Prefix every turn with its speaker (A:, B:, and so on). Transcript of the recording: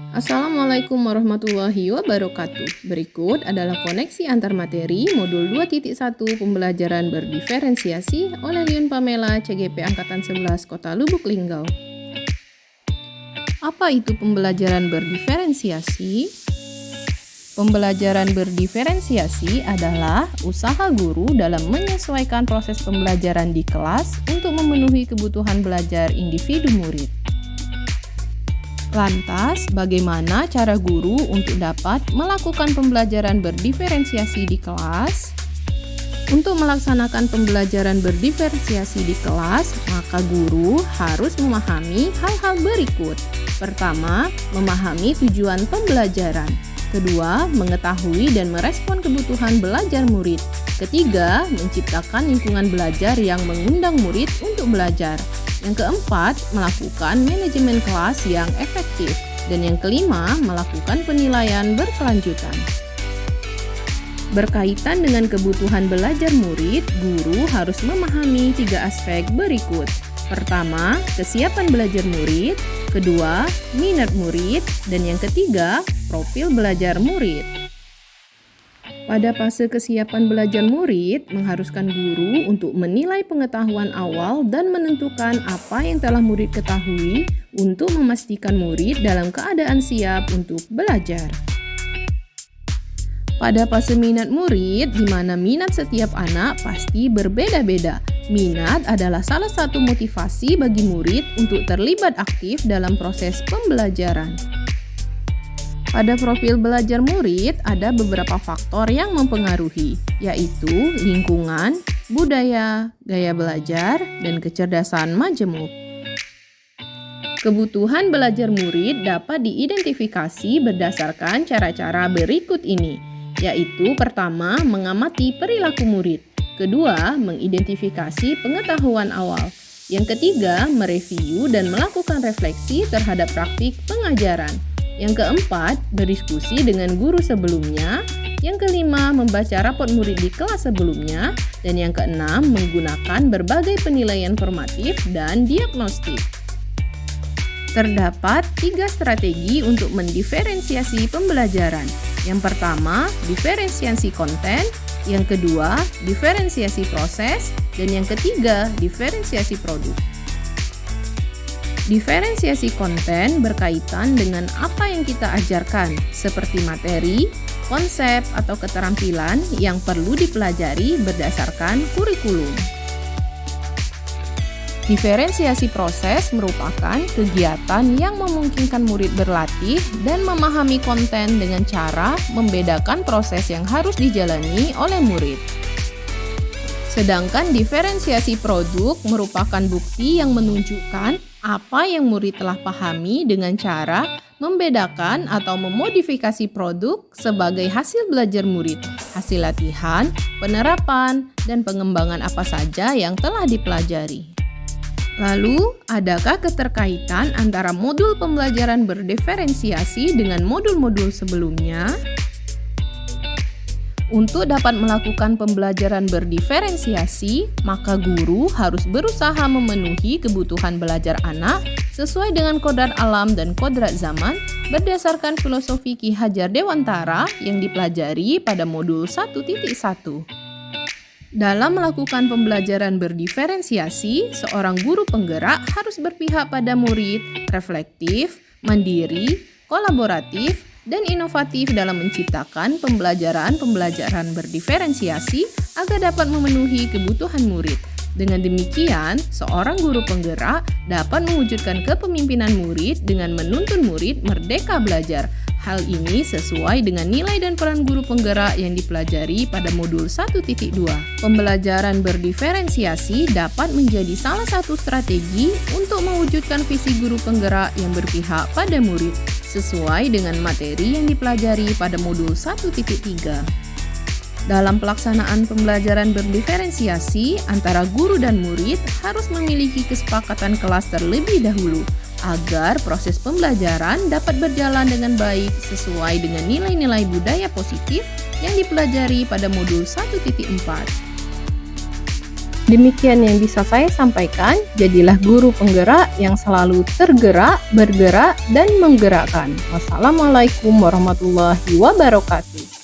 A: Assalamualaikum warahmatullahi wabarakatuh. Berikut adalah koneksi antar materi modul 2.1 pembelajaran berdiferensiasi oleh Liun Pamela CGP Angkatan 11 Kota Lubuk Linggau. Apa itu pembelajaran berdiferensiasi? Pembelajaran berdiferensiasi adalah usaha guru dalam menyesuaikan proses pembelajaran di kelas untuk memenuhi kebutuhan belajar individu murid. Lantas, bagaimana cara guru untuk dapat melakukan pembelajaran berdiferensiasi di kelas? Untuk melaksanakan pembelajaran berdiferensiasi di kelas, maka guru harus memahami hal-hal berikut. Pertama, memahami tujuan pembelajaran. Kedua, mengetahui dan merespon kebutuhan belajar murid. Ketiga, menciptakan lingkungan belajar yang mengundang murid untuk belajar. Yang keempat, melakukan manajemen kelas yang efektif. Dan yang kelima, melakukan penilaian berkelanjutan. Berkaitan dengan kebutuhan belajar murid, guru harus memahami 3 aspek berikut. Pertama, kesiapan belajar murid. Kedua, minat murid. Dan yang ketiga, profil belajar murid. Pada fase kesiapan belajar murid, mengharuskan guru untuk menilai pengetahuan awal dan menentukan apa yang telah murid ketahui untuk memastikan murid dalam keadaan siap untuk belajar. Pada fase minat murid, di mana minat setiap anak pasti berbeda-beda. Minat adalah salah satu motivasi bagi murid untuk terlibat aktif dalam proses pembelajaran. Pada profil belajar murid, ada beberapa faktor yang mempengaruhi, yaitu lingkungan, budaya, gaya belajar, dan kecerdasan majemuk. Kebutuhan belajar murid dapat diidentifikasi berdasarkan cara-cara berikut ini, yaitu pertama, mengamati perilaku murid. Kedua, mengidentifikasi pengetahuan awal. Yang ketiga, mereview dan melakukan refleksi terhadap praktik pengajaran. Yang keempat, berdiskusi dengan guru sebelumnya. Yang kelima, membaca rapot murid di kelas sebelumnya. Dan yang keenam, menggunakan berbagai penilaian formatif dan diagnostik. Terdapat 3 strategi untuk mendiferensiasi pembelajaran. Yang pertama, diferensiasi konten. Yang kedua, diferensiasi proses. Dan yang ketiga, diferensiasi produk. Diferensiasi konten berkaitan dengan apa yang kita ajarkan, seperti materi, konsep, atau keterampilan yang perlu dipelajari berdasarkan kurikulum. Diferensiasi proses merupakan kegiatan yang memungkinkan murid berlatih dan memahami konten dengan cara membedakan proses yang harus dijalani oleh murid. Sedangkan diferensiasi produk merupakan bukti yang menunjukkan apa yang murid telah pahami dengan cara membedakan atau memodifikasi produk sebagai hasil belajar murid, hasil latihan, penerapan, dan pengembangan apa saja yang telah dipelajari. Lalu, adakah keterkaitan antara modul pembelajaran berdiferensiasi dengan modul-modul sebelumnya? Untuk dapat melakukan pembelajaran berdiferensiasi, maka guru harus berusaha memenuhi kebutuhan belajar anak sesuai dengan kodrat alam dan kodrat zaman berdasarkan filosofi Ki Hajar Dewantara yang dipelajari pada modul 1.1. Dalam melakukan pembelajaran berdiferensiasi, seorang guru penggerak harus berpihak pada murid, reflektif, mandiri, kolaboratif, dan inovatif dalam menciptakan pembelajaran berdiferensiasi agar dapat memenuhi kebutuhan murid. Dengan demikian, seorang guru penggerak dapat mewujudkan kepemimpinan murid dengan menuntun murid merdeka belajar. Hal ini sesuai dengan nilai dan peran guru penggerak yang dipelajari pada modul 1.2. Pembelajaran berdiferensiasi dapat menjadi salah satu strategi untuk mewujudkan visi guru penggerak yang berpihak pada murid, sesuai dengan materi yang dipelajari pada modul 1.3. Dalam pelaksanaan pembelajaran berdiferensiasi, antara guru dan murid harus memiliki kesepakatan kelas terlebih dahulu, agar proses pembelajaran dapat berjalan dengan baik sesuai dengan nilai-nilai budaya positif yang dipelajari pada modul 1.4. Demikian yang bisa saya sampaikan, jadilah guru penggerak yang selalu tergerak, bergerak, dan menggerakkan. Wassalamualaikum warahmatullahi wabarakatuh.